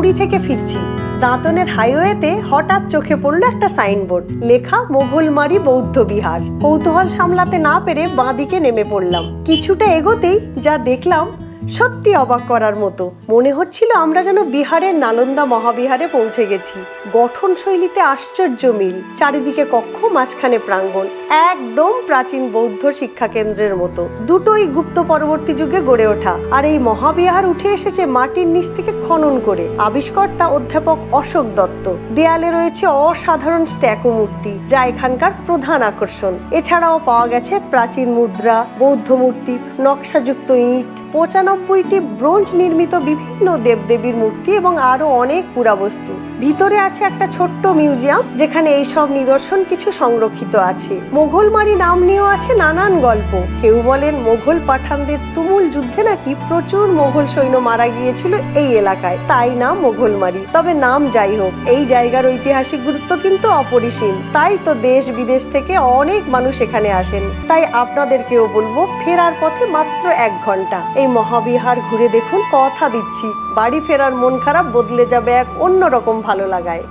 পুরী থেকে ফিরছি। দাঁতনের হাইওয়েতে হঠাৎ চোখে পড়লো একটা সাইনবোর্ড, লেখা মোঘলমারি বৌদ্ধ বিহার। কৌতূহল সামলাতে না পেরে বাঁদিকে নেমে পড়লাম। কিছুটা এগোতেই যা দেখলাম সত্যি অবাক করার মতো। মনে হচ্ছিল আমরা যেন বিহারের নালন্দা মহাবিহারে পৌঁছে গেছি। গঠন শৈলীতে আশ্চর্য মিল, চারিদিকে কক্ষ, মাঝখানে প্রাঙ্গণ, একদম প্রাচীন বৌদ্ধ শিক্ষা কেন্দ্রের মতো। দুটোই গুপ্ত পরবর্তী যুগে গড়ে ওঠা। আর এই মহাবিহার উঠে এসেছে মাটির নিচ থেকে খনন করে। আবিষ্কর্তা অধ্যাপক অশোক দত্ত। দেয়ালে রয়েছে অসাধারণ স্ট্যাকু মূর্তি, যা এখানকার প্রধান আকর্ষণ। এছাড়াও পাওয়া গেছে প্রাচীন মুদ্রা, বৌদ্ধ মূর্তি, নকশাযুক্ত ইট, 95টি ব্রোঞ্জ নির্মিত বিভিন্ন দেবদেবীর মূর্তি এবং আরো অনেক পুরাবস্তু। ভিতরে আছে একটা ছোট্ট মিউজিয়াম, যেখানে এইসব নিদর্শন কিছু সংরক্ষিত আছে। মোঘলমারি নাম নিয়েও আছে নানান গল্প। কেউ বলেন মোঘল পাঠানদের তুমুল যুদ্ধে নাকি প্রচুর মোঘল সৈন্য মারা গিয়েছিল এই এলাকায়, তাই নাম মোঘলমারি। তবে নাম যাই হোক, এই জায়গার ঐতিহাসিক গুরুত্ব কিন্তু অপরিসীম। তাই তো দেশ বিদেশ থেকে অনেক মানুষ এখানে আসেন। তাই আপনাদেরকেও বলবো, ফেরার পথে মাত্র 1 ঘন্টা এই মহাবিহার ঘুরে দেখুন। কথা দিচ্ছি, বাড়ি ফেরার মন খারাপ বদলে যাবে এক অন্যরকম ভালো লাগায়।